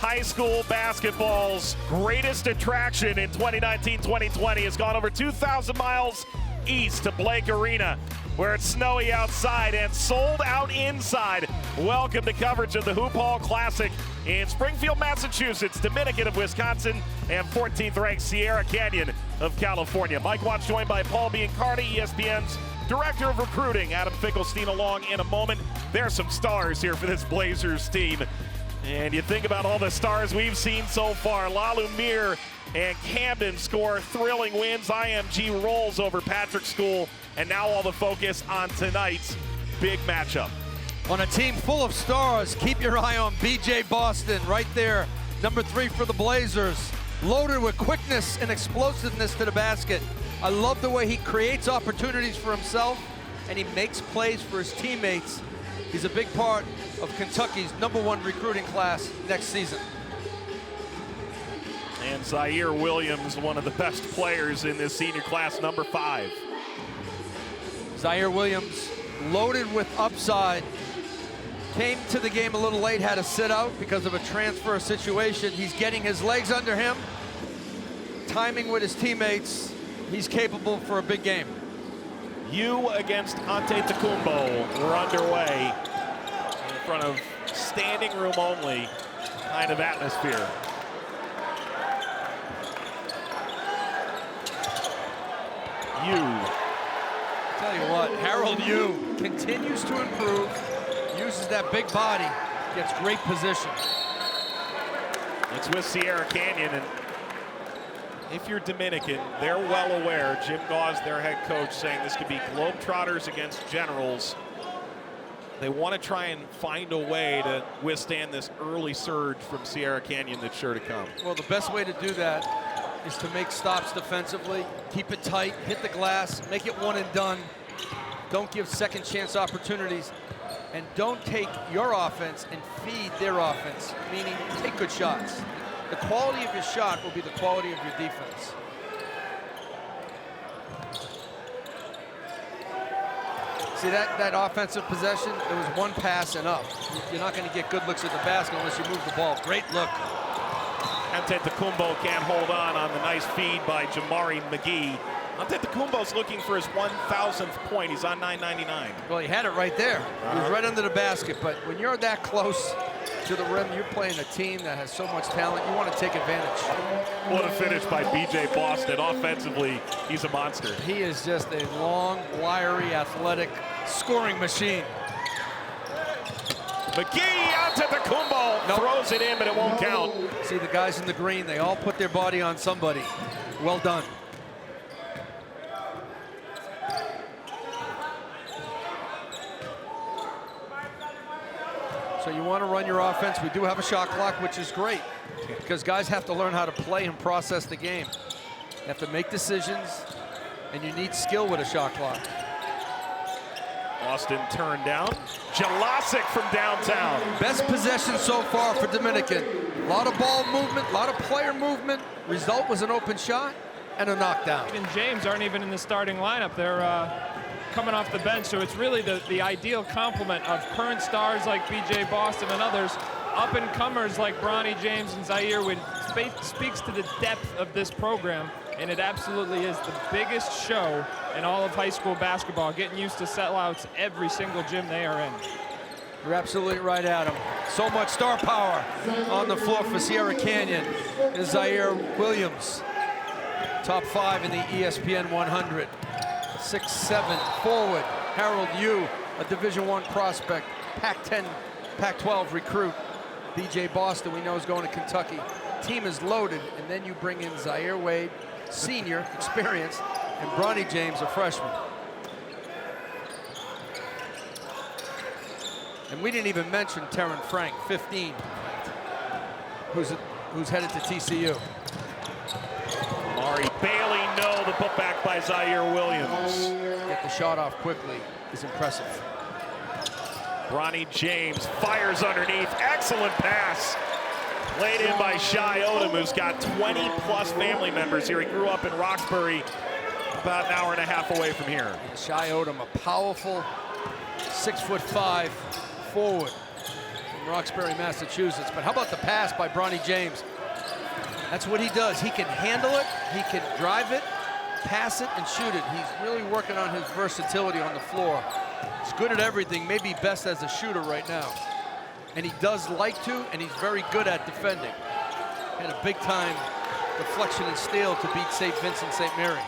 high school basketball's greatest attraction in 2019-2020 has gone over 2,000 miles east to Blake Arena, where it's snowy outside and sold out inside. Welcome to coverage of the Hoophall Classic in Springfield, Massachusetts, Dominican of Wisconsin, and 14th ranked Ziaire Canyon of California. Mike Watts joined by Paul Biancardi, ESPN's Director of Recruiting. Adam Finkelstein along in a moment. There are some stars here for this Blazers team. And you think about all the stars we've seen so far. Lalumir and Camden score thrilling wins. IMG rolls over Patrick School. And now all the focus on tonight's big matchup. On a team full of stars, keep your eye on BJ Boston right there. Number 3 for the Blazers. Loaded with quickness and explosiveness to the basket. I love the way he creates opportunities for himself and he makes plays for his teammates. He's a big part of Kentucky's #1 recruiting class next season. And Ziaire Williams, one of the best players in this senior class, number 5. Ziaire Williams, loaded with upside. Came to the game a little late, had to sit out because of a transfer situation. He's getting his legs under him. Timing with his teammates. He's capable for a big game. You against Antetokounmpo were underway in front of standing room only kind of atmosphere. Tell you what, Harold Yu continues to improve, uses that big body, gets great position. It's with Ziaire Canyon, and if you're Dominican, they're well aware. Jim Gauze, their head coach, saying this could be Globetrotters against Generals. They want to try and find a way to withstand this early surge from Ziaire Canyon that's sure to come. Well, the best way to do that is to make stops defensively, keep it tight, hit the glass, make it one and done. Don't give second chance opportunities, and don't take your offense and feed their offense, meaning take good shots. The quality of your shot will be the quality of your defense. See that offensive possession, it was one pass and up. You're not going to get good looks at the basket unless you move the ball. Great look. Antetokounmpo can't hold on the nice feed by Jamari McGee. Antetokounmpo's looking for his 1,000th point. He's on 999. Well, he had it right there. He was right under the basket, but when you're that close to the rim, you're playing a team that has so much talent, you want to take advantage. What a finish by BJ Boston. Offensively, he's a monster. He is just a long, wiry, athletic scoring machine. McGee, Antetokounmpo throws it in, but it won't count. See the guys in the green, they all put their body on somebody. Well done. So you want to run your offense. We do have a shot clock, which is great because guys have to learn how to play and process the game. You have to make decisions, and you need skill with a shot clock. Austin turned down. Jelasic from downtown. Best possession so far for Dominican. A lot of ball movement, a lot of player movement. Result was an open shot and a knockdown. And James aren't even in the starting lineup. They're coming off the bench, so it's really the ideal complement of current stars like BJ Boston and others, up-and-comers like Bronny James and Ziaire, which speaks to the depth of this program, and it absolutely is the biggest show in all of high school basketball, getting used to sellouts every single gym they are in. You're absolutely right, Adam. So much star power on the floor for Ziaire Canyon is Ziaire Williams. Top 5 in the ESPN 100. 6'7" forward. Harold Yu, a Division I prospect, Pac-10, Pac-12 recruit. BJ Boston, we know, is going to Kentucky. Team is loaded, and then you bring in Ziaire Wade, senior, experienced, and Bronny James, a freshman. And we didn't even mention Terran Frank, 15, who's headed to TCU. Ari Bailey, no, the putback by Ziaire Williams. Get the shot off quickly is impressive. Bronny James fires underneath. Excellent pass. Laid in by Shai Odom, who's got 20-plus family members here. He grew up in Roxbury, about an hour and a half away from here. Shai Odom, a powerful 6'5" forward. from Roxbury, Massachusetts. But how about the pass by Bronny James? That's what he does. He can handle it, he can drive it, pass it, and shoot it. He's really working on his versatility on the floor. He's good at everything, maybe best as a shooter right now. And he does like to, and he's very good at defending. Had a big-time deflection and steal to beat St. Vincent St. Mary.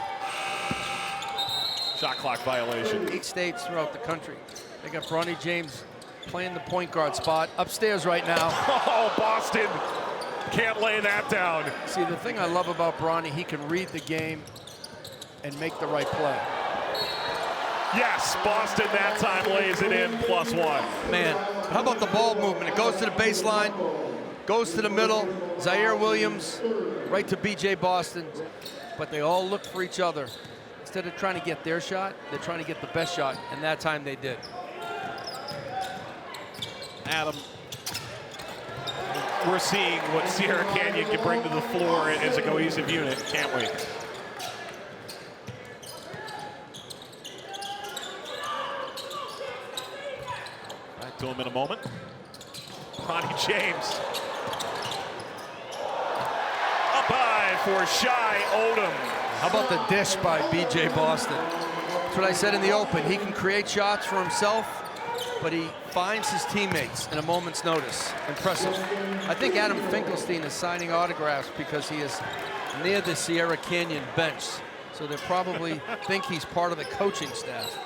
Shot clock violation. 8 states throughout the country. They got Bronny James playing the point guard spot upstairs right now. Oh, Boston can't lay that down. See, the thing I love about Bronny, he can read the game and make the right play. Yes, Boston that time lays it in, +1. Man, how about the ball movement? It goes to the baseline, goes to the middle. Ziaire Williams right to B.J. Boston. But they all look for each other. Instead of trying to get their shot, they're trying to get the best shot, and that time they did. Adam, we're seeing what Sierra Canyon can bring to the floor as a cohesive unit, can't we? Back to him in a moment. Bronny James. Up high for Shai Odom. How about the dish by B.J. Boston? That's what I said in the open. He can create shots for himself, but he finds his teammates in a moment's notice. Impressive. I think Adam Finkelstein is signing autographs because he is near the Sierra Canyon bench. So they probably think he's part of the coaching staff.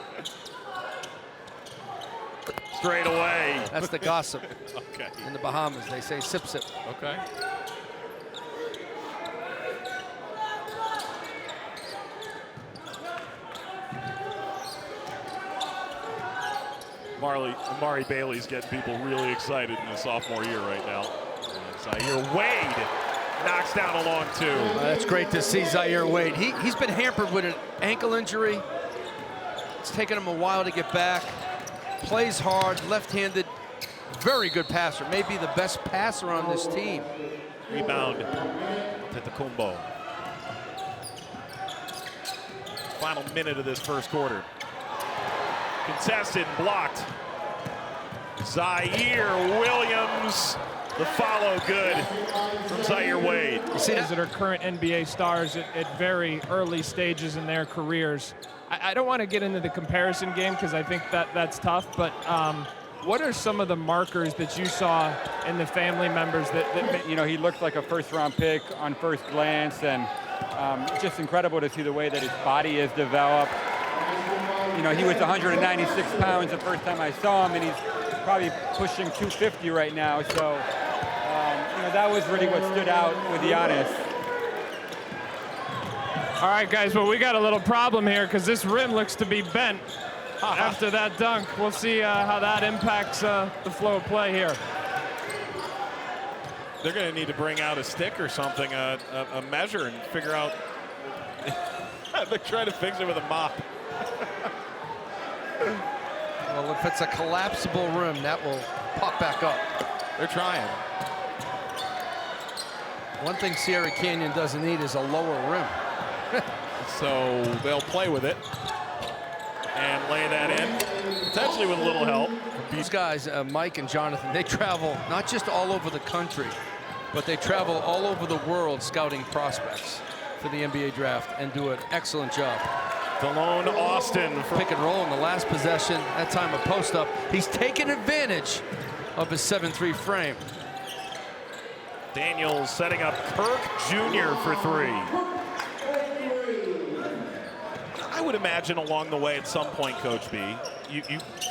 Straight away. That's the gossip. Okay. In the Bahamas, they say sip, sip. Okay. Amari Bailey's getting people really excited in his sophomore year right now. Ziaire Wade knocks down a long 2. That's great to see Ziaire Wade. He's been hampered with an ankle injury. It's taken him a while to get back. Plays hard, left-handed, very good passer. Maybe the best passer on this team. Rebound Antetokounmpo. Final minute of this first quarter. Contested, blocked. Ziaire Williams, the follow good from Ziaire Wade. See that are current NBA stars at very early stages in their careers. I don't want to get into the comparison game because I think that's tough, but what are some of the markers that you saw in the family members that you know, he looked like a first-round pick on first glance, and just incredible to see the way that his body has developed. You know, he was 196 pounds the first time I saw him, and he's probably pushing 250 right now. So, you know, that was really what stood out with Giannis. All right, guys, well, we got a little problem here because this rim looks to be bent after that dunk. We'll see how that impacts the flow of play here. They're going to need to bring out a stick or something, a measure, and figure out. They're trying to fix it with a mop. Well, if it's a collapsible rim, that will pop back up. They're trying. One thing Sierra Canyon doesn't need is a lower rim. So they'll play with it and lay that in, potentially with a little help. These guys, Mike and Jonathan, they travel not just all over the country, but they travel all over the world scouting prospects for the NBA draft and do an excellent job. Delone Austin. Pick and roll in the last possession, that time a post-up. He's taken advantage of his 7'3" frame. Daniels setting up Kirk Jr. for 3. I would imagine along the way at some point, Coach B, you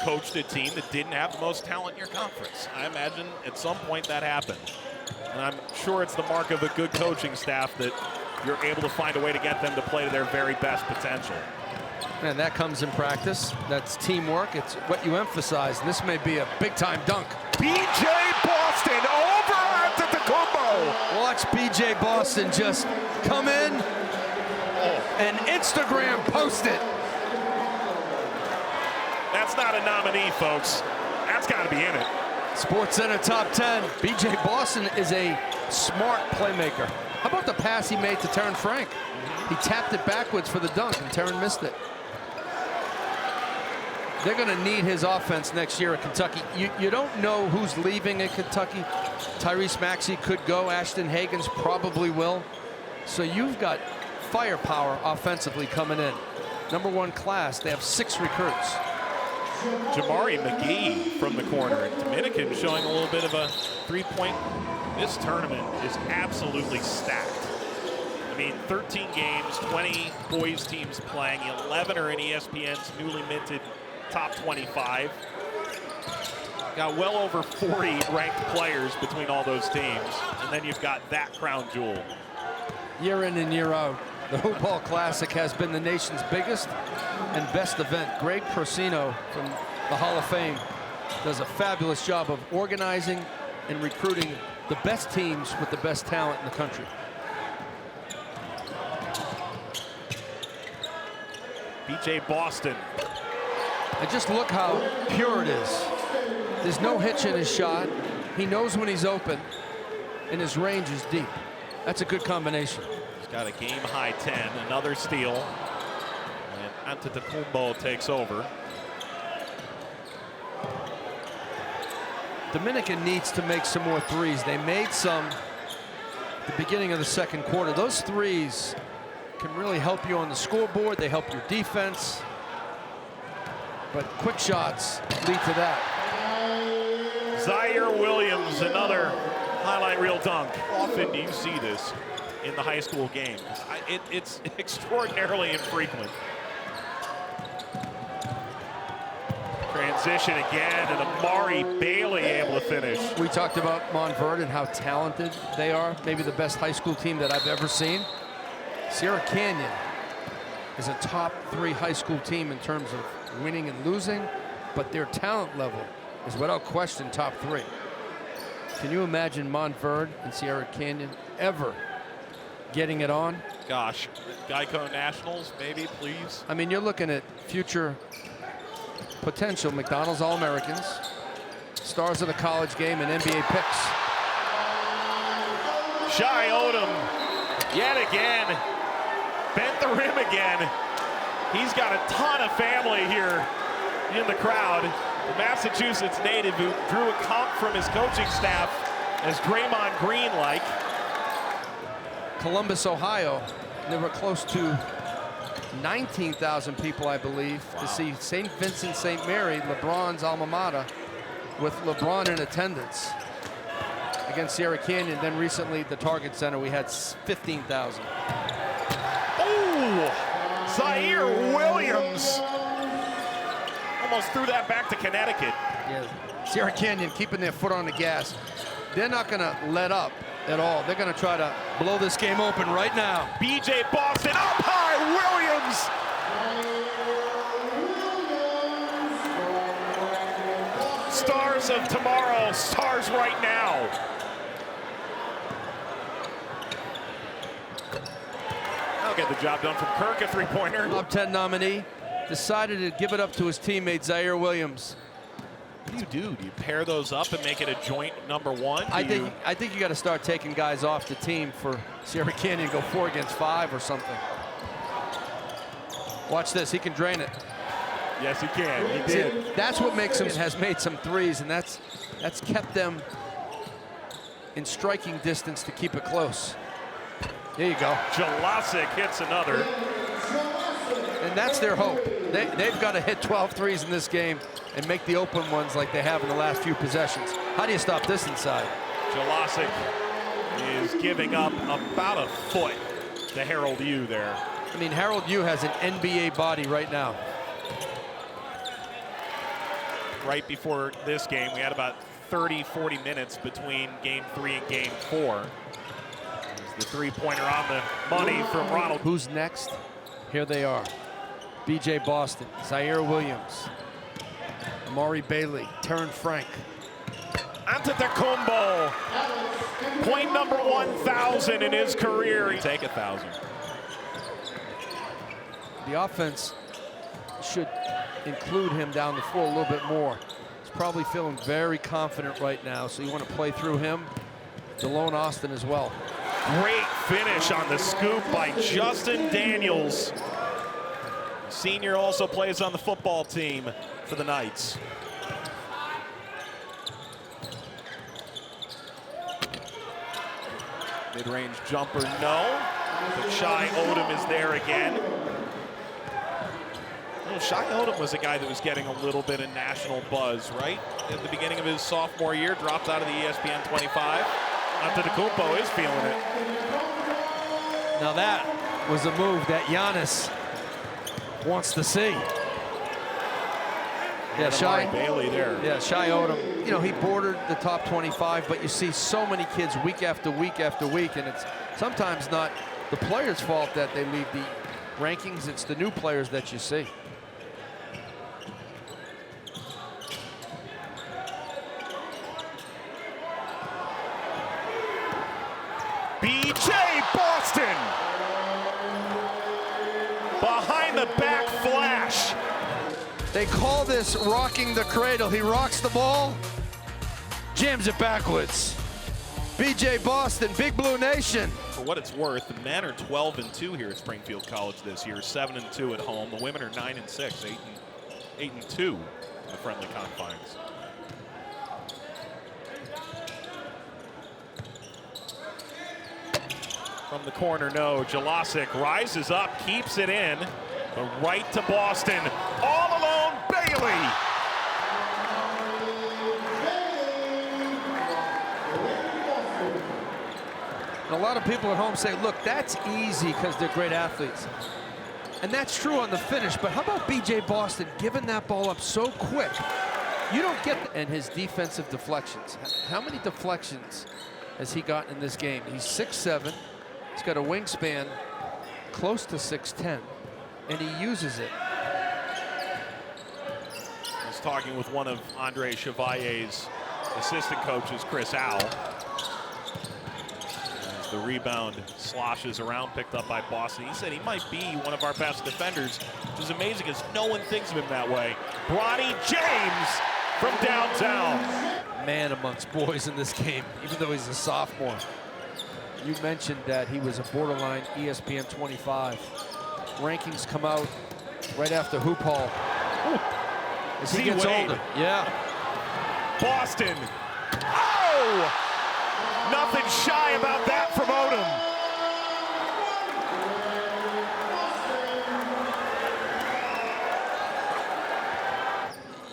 coached a team that didn't have the most talent in your conference. I imagine at some point that happened. And I'm sure it's the mark of a good coaching staff that you're able to find a way to get them to play to their very best potential. And that comes in practice. That's teamwork. It's what you emphasize. And this may be a big-time dunk. B.J. Boston over Antetokounmpo. Watch B.J. Boston just come in and Instagram post it. That's not a nominee, folks. That's got to be in it. SportsCenter Top 10. B.J. Boston is a smart playmaker. How about the pass he made to Terran Frank? He tapped it backwards for the dunk, and Terran missed it. They're going to need his offense next year at Kentucky. You don't know who's leaving at Kentucky. Tyrese Maxey could go. Ashton Hagans probably will. So you've got firepower offensively coming in. #1 class. They have 6 recruits. Jamari McGee from the corner. And Dominican showing a little bit of a three-point. This tournament is absolutely stacked. I mean, 13 games, 20 boys teams playing. 11 are in ESPN's newly minted top 25. Got well over 40 ranked players between all those teams. And then you've got that crown jewel. Year in and year out, the Hoophall Classic has been the nation's biggest and best event. Greg Persino from the Hall of Fame does a fabulous job of organizing and recruiting the best teams with the best talent in the country. B.J. Boston. And just look how pure it is. There's no hitch in his shot. He knows when he's open, and his range is deep. That's a good combination. He's got a game-high 10, another steal. And Antetokounmpo takes over. Dominican needs to make some more threes. They made some at the beginning of the second quarter. Those threes can really help you on the scoreboard. They help your defense. But quick shots lead to that. Ziaire Williams, another highlight reel dunk. Often do you see this in the high school games? It's extraordinarily infrequent. Transition again, and Amari Bailey able to finish. We talked about Montverde and how talented they are. Maybe the best high school team that I've ever seen. Sierra Canyon is a top 3 high school team in terms of winning and losing, but their talent level is without question top 3. Can you imagine Montverde and Sierra Canyon ever getting it on? Gosh, Geico Nationals, maybe, please. I mean, you're looking at future potential McDonald's All-Americans, stars of the college game, and NBA picks. Shai Odom, yet again, bent the rim again. He's got a ton of family here in the crowd. The Massachusetts native who drew a comp from his coaching staff as Draymond Green-like. Columbus, Ohio, there were close to 19,000 people, I believe, to see St. Vincent St. Mary, LeBron's alma mater, with LeBron in attendance against Sierra Canyon. Then recently, the Target Center, we had 15,000. Oh, Ziaire Williams almost threw that back to Connecticut. Yeah, Sierra Canyon keeping their foot on the gas. They're not going to let up at all. They're going to try to blow this game open right now. B.J. Boston up high, Williams. Stars of tomorrow, stars right now. I'll get the job done from Kirk, a three-pointer. Top 10 nominee decided to give it up to his teammate Ziaire Williams. What do? Do you pair those up and make it a joint #1? I think you got to start taking guys off the team for Sierra Canyon, go 4 against 5 or something. Watch this, he can drain it. Yes, he can. He did. See, that's what makes him, has made some threes, and that's kept them in striking distance to keep it close. There you go. Jelasic hits another. And that's their hope. They've got to hit 12 threes in this game and make the open ones like they have in the last few possessions. How do you stop this inside? Jelasic is giving up about a foot to Harold Yu there. I mean, Harold Yu has an NBA body right now. Right before this game, we had about 30-40 minutes between game 3 and game 4. The three-pointer on the money from Ronald. Who's next? Here they are. B.J. Boston, Ziaire Williams, Amari Bailey, Terran Frank. Antetokounmpo, point number 1,000 in his career. He take 1,000. The offense should include him down the floor a little bit more. He's probably feeling very confident right now, so you want to play through him. Delone Austin as well. Great finish on the scoop by Justin Daniels. Senior also plays on the football team for the Knights. Mid-range jumper, no. But Shai Odom is there again. Well, Shai Odom was a guy that was getting a little bit of national buzz, right? At the beginning of his sophomore year, dropped out of the ESPN 25. Antetokounmpo is feeling it. Now that was a move that Giannis wants to see. Yeah, Shai Bailey there. Yeah, Shai Odom. You know, he bordered the top 25, but you see so many kids week after week after week, and it's sometimes not the players' fault that they leave the rankings. It's the new players that you see. B.J. Boston. Behind the back flash. They call this rocking the cradle. He rocks the ball, jams it backwards. B.J. Boston, Big Blue Nation. For what it's worth, the men are 12-2 here at Springfield College this year, 7-2 at home. The women are 9-6, 8-2 in the friendly confines. From the corner, no. Jelacic rises up, keeps it in. The right to Boston. All alone, Bailey. And a lot of people at home say, look, that's easy because they're great athletes. And that's true on the finish, but how about B.J. Boston giving that ball up so quick? You don't get and his defensive deflections. How many deflections has he gotten in this game? He's 6'7". He's got a wingspan close to 6'10", and he uses it. I was talking with one of Andre Chevalier's assistant coaches, Chris Al. As the rebound sloshes around, picked up by Boston. He said he might be one of our best defenders, which is amazing because no one thinks of him that way. Bronny James from downtown. Man amongst boys in this game, even though he's a sophomore. You mentioned that he was a borderline ESPN 25. Rankings come out right after Hoophall. As he gets older. Yeah. Boston. Oh! Nothing shy about that from Odom.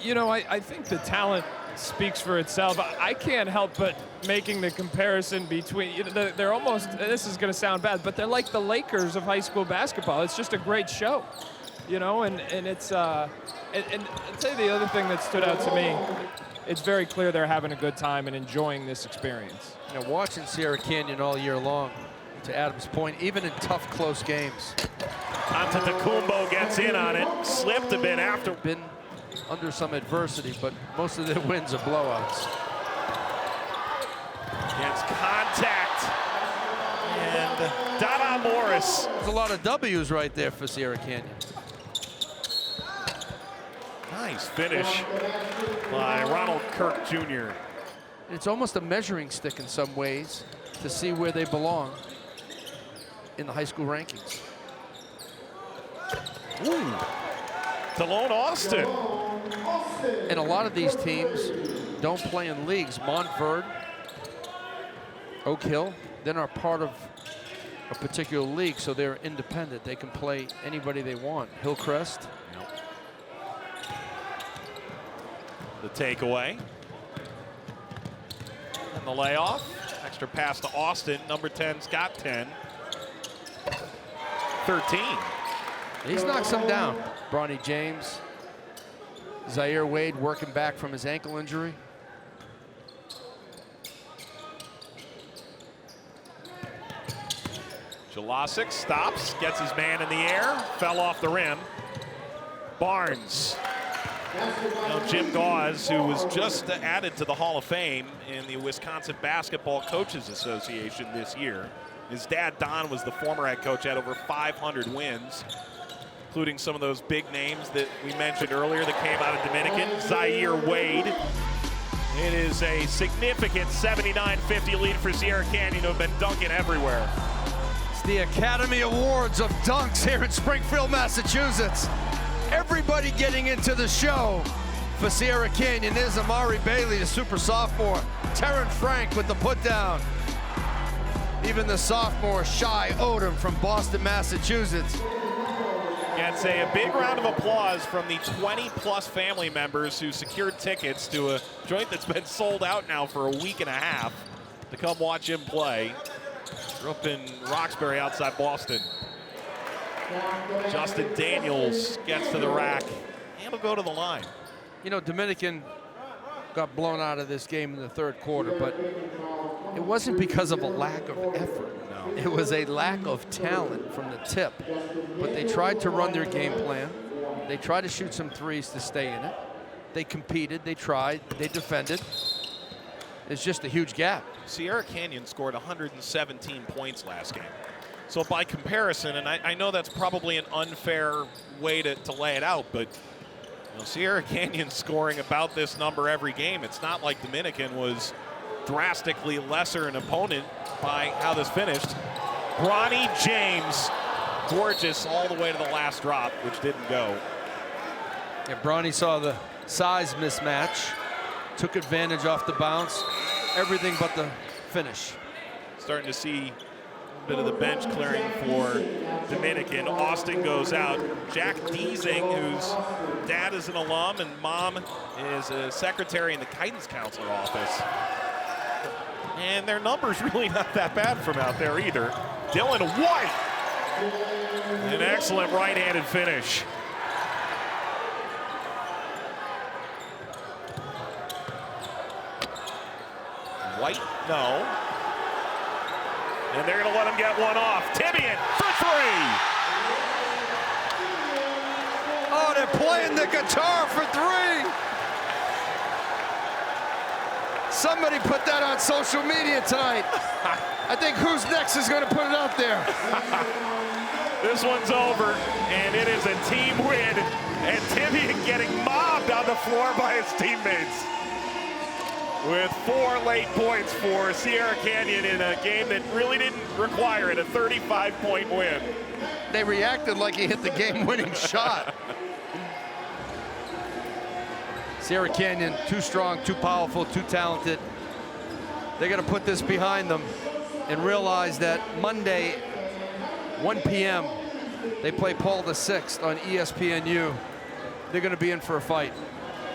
You know, I think the talent speaks for itself. I can't help but making the comparison between, you know, they're almost, this is going to sound bad, but they're like the Lakers of high school basketball. It's just a great show, you know, and it's, and I'll tell you the other thing that stood out to me, it's very clear they're having a good time and enjoying this experience. You know, watching Sierra Canyon all year long, to Adam's point, even in tough, close games. Antetokounmpo gets in on it, slipped a bit after. Been under some adversity, but most of their wins are blowouts. Against contact, and Dada Morris. There's a lot of W's right there for Sierra Canyon. Nice finish by Ronald Kirk Jr. It's almost a measuring stick in some ways to see where they belong in the high school rankings. Ooh. Talone Austin. And a lot of these teams don't play in leagues. Montverde, Oak Hill, they're not part of a particular league, so they're independent. They can play anybody they want. Hillcrest. Yep. The takeaway. And the layoff. Extra pass to Austin. Number 10's got 10. 13. He's knocked some down. Bronny James. Ziaire Wade working back from his ankle injury. Jelacic stops, gets his man in the air, fell off the rim. Barnes. You know, Jim Gauze, who was just added to the Hall of Fame in the Wisconsin Basketball Coaches Association this year. His dad, Don, was the former head coach, had over 500 wins, including some of those big names that we mentioned earlier that came out of Dominican. Ziaire Wade. It is a significant 79-50 lead for Sierra Canyon, who have been dunking everywhere. It's the Academy Awards of dunks here in Springfield, Massachusetts. Everybody getting into the show. for Ziaire Canyon. There's Amari Bailey, the super sophomore. Terran Frank with the put down. Even the sophomore Shy Odom from Boston, Massachusetts. I'd say a big round of applause from the 20-plus family members who secured tickets to a joint that's been sold out now for a week and a half to come watch him play. Grew up in Roxbury outside Boston. Justin Daniels gets to the rack and will go to the line. You know, Dominican got blown out of this game in the third quarter, but it wasn't because of a lack of effort. No. It was a lack of talent from the tip. But they tried to run their game plan. They tried to shoot some threes to stay in it. They competed, they tried, they defended. It's just a huge gap. Ziaire Canyon scored 117 points last game. So by comparison, and I know that's probably an unfair way to lay it out, but you know, Ziaire Canyon scoring about this number every game. It's not like Dominican was drastically lesser an opponent by how this finished. Bronny James, gorgeous all the way to the last drop, which didn't go. Yeah, Bronny saw the size mismatch, took advantage off the bounce, everything but the finish. Starting to see a bit of the bench clearing for Dominican. Austin goes out. Jack Deasing, whose dad is an alum and mom is a secretary in the guidance counselor office. And their numbers really not that bad from out there either. Dylan White, an excellent right-handed finish. White, no. And they're gonna let him get one off. Tibbian for three. Oh, they're playing the guitar for three. Somebody put that on social media tonight. I think Who's Next is gonna put it out there. This one's over, and it is a team win. And Tibbian getting mobbed on the floor by his teammates. With 4 late points for Ziaire Canyon in a game that really didn't require it, a 35-point win. They reacted like he hit the game-winning shot. Ziaire Canyon, too strong, too powerful, too talented. They're gonna put this behind them and realize that Monday, 1 p.m., they play Paul VI on ESPNU. They're gonna be in for a fight,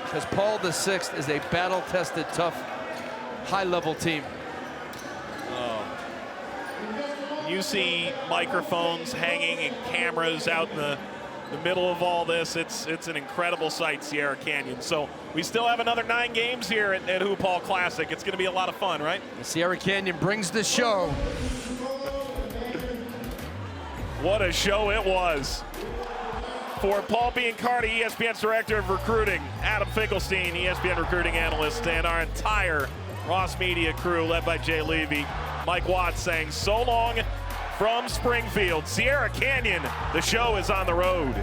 because Paul VI is a battle-tested, tough, high-level team. You see microphones hanging and cameras out in the middle of all this. It's an incredible sight, Ziaire Canyon. So we still have another 9 games here at Hoophall Classic. It's going to be a lot of fun, right? Ziaire Canyon brings the show. What a show it was. For Paul Biancardi, ESPN's Director of Recruiting, Adam Finkelstein, ESPN Recruiting Analyst, and our entire Ross Media crew led by Jay Levy, Mike Watts saying so long from Springfield. Ziaire Canyon, the show is on the road.